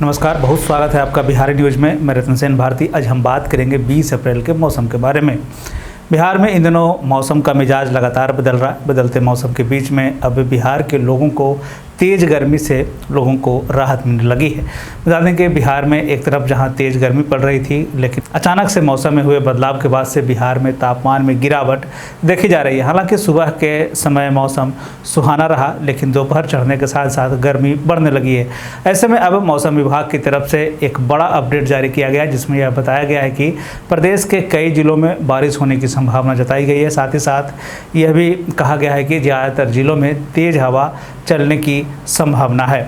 नमस्कार, बहुत स्वागत है आपका बिहारी न्यूज़ में। मैं रतन सेन भारती। आज हम बात करेंगे 20 अप्रैल के मौसम के बारे में। बिहार में इन दिनों मौसम का मिजाज लगातार बदल रहा है। बदलते मौसम के बीच में अब बिहार के लोगों को तेज़ गर्मी से लोगों को राहत मिलने लगी है। बता दें कि बिहार में एक तरफ जहां तेज़ गर्मी पड़ रही थी, लेकिन अचानक से मौसम में हुए बदलाव के बाद से बिहार में तापमान में गिरावट देखी जा रही है। हालांकि सुबह के समय मौसम सुहाना रहा, लेकिन दोपहर चढ़ने के साथ साथ गर्मी बढ़ने लगी है। ऐसे में अब मौसम विभाग की तरफ से एक बड़ा अपडेट जारी किया गया है, जिसमें यह बताया गया है कि प्रदेश के कई जिलों में बारिश होने की संभावना जताई गई है। साथ ही साथ यह भी कहा गया है कि ज़्यादातर जिलों में तेज़ हवा चलने की संभावना है।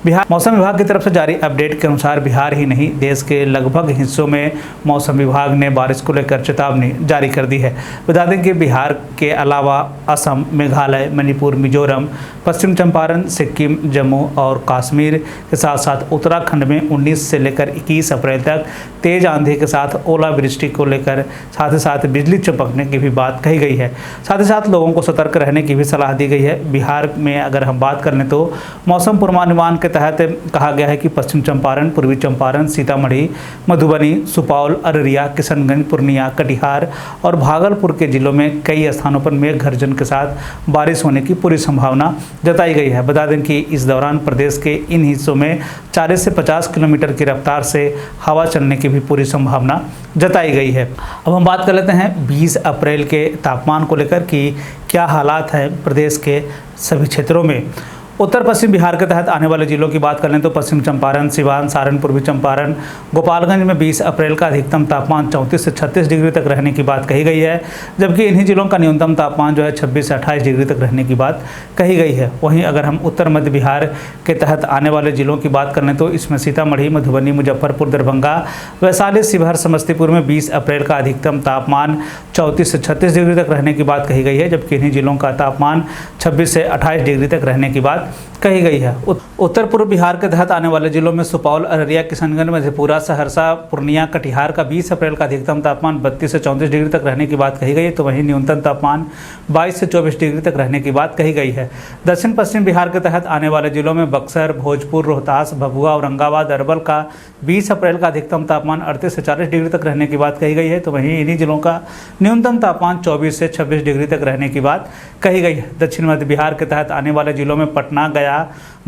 बिहार मौसम विभाग की तरफ से जारी अपडेट के अनुसार बिहार ही नहीं, देश के लगभग हिस्सों में मौसम विभाग ने बारिश को लेकर चेतावनी जारी कर दी है। बता दें कि बिहार के अलावा असम, मेघालय, मणिपुर, मिजोरम, पश्चिम चंपारण, सिक्किम, जम्मू और कश्मीर के साथ साथ उत्तराखंड में 19 से लेकर 21 अप्रैल तक तेज आंधी के साथ ओलावृष्टि को लेकर साथ ही साथ बिजली चमकने की भी बात कही गई है। साथ ही साथ लोगों को सतर्क रहने की भी सलाह दी गई है। बिहार में अगर हम बात कर लें तो मौसम पूर्वानुमान के तहत कहा गया है कि पश्चिम चंपारण, पूर्वी चंपारण, सीतामढ़ी, मधुबनी, सुपौल, अररिया, किशनगंज, पूर्णिया, कटिहार और भागलपुर के जिलों में कई स्थानों पर मेघ गर्जन के साथ बारिश होने की पूरी संभावना जताई गई है। बता दें कि इस दौरान प्रदेश के इन हिस्सों में 40 से 50 किलोमीटर की रफ्तार से हवा चलने की भी पूरी संभावना जताई गई है। अब हम बात कर लेते हैं 20 अप्रैल के तापमान को लेकर कि क्या हालात हैं प्रदेश के सभी क्षेत्रों में। उत्तर पश्चिम बिहार के तहत आने वाले जिलों की बात कर लें तो पश्चिम चंपारण, सिवान, सारण, पूर्वी चंपारण, गोपालगंज में 20 अप्रैल का अधिकतम तापमान 34 से 36 डिग्री तक रहने की बात कही गई है, जबकि इन्हीं जिलों का न्यूनतम तापमान जो है 26 से 28 डिग्री तक रहने की बात कही गई है। वहीं अगर हम उत्तर मध्य बिहार के तहत आने वाले जिलों की बात कर लें तो इसमें सीतामढ़ी, मधुबनी, मुजफ्फरपुर, दरभंगा, वैशाली, शिवहर, समस्तीपुर में 20 अप्रैल का अधिकतम तापमान 34 से 36 डिग्री तक रहने की बात कही गई है, जबकि इन्हीं जिलों का तापमान 26 से 28 डिग्री तक रहने की बात कही गई है। उत्तर पूर्व बिहार के तहत आने वाले जिलों में सुपौल, अररिया, किशनगंज, मधेपुरा, सहरसा, पूर्णिया, कटिहार का 20 अप्रैल का अधिकतम तापमान 32 से 34 डिग्री तक रहने की बात कही गई है, तो वहीं न्यूनतम तापमान 22 से 24 डिग्री तक रहने की बात कही गई है। दक्षिण पश्चिम बिहार के तहत आने वाले जिलों में बक्सर, भोजपुर, रोहतास, भभुआ, औरंगाबाद, अरवल का 20 अप्रैल का अधिकतम तापमान 38 से 40 डिग्री तक रहने की बात कही गई है, तो वहीं इन्हीं जिलों का न्यूनतम तापमान 24 से 26 डिग्री तक रहने की बात कही गई है। दक्षिण मध्य बिहार के तहत आने वाले जिलों में पटना, गया,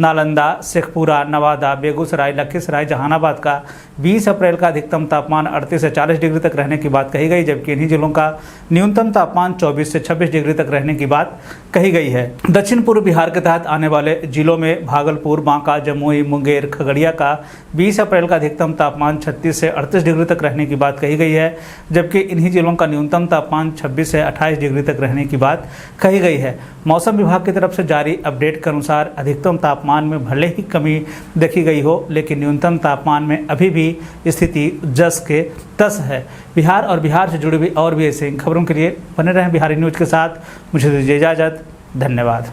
नालंदा, शेखपुरा, नवादा, बेगूसराय, लखीसराय, जहानाबाद का 20 अप्रैल का अधिकतम तापमान 38 से 40 डिग्री तक रहने की बात कही गई, जबकि इन्हीं जिलों का न्यूनतम तापमान 24 से 26 डिग्री तक रहने की बात कही गई है। दक्षिण पूर्व बिहार के तहत आने वाले जिलों में भागलपुर, बांका, जमुई, मुंगेर, खगड़िया का 20 अप्रैल का अधिकतम तापमान 36 से 38 डिग्री तक रहने की बात कही गई है, जबकि इन्हीं जिलों का न्यूनतम तापमान 26 से 28 डिग्री तक रहने की बात कही गई है। मौसम विभाग की तरफ से जारी अपडेट के अनुसार अधिकतम तापमान में भले ही कमी देखी गई हो, लेकिन न्यूनतम तापमान में अभी भी स्थिति जस के तस है। बिहार और बिहार से जुड़ी हुई और भी ऐसी खबरों के लिए बने रहें बिहारी न्यूज़ के साथ। मुझे दीजिए इजाज़त। धन्यवाद।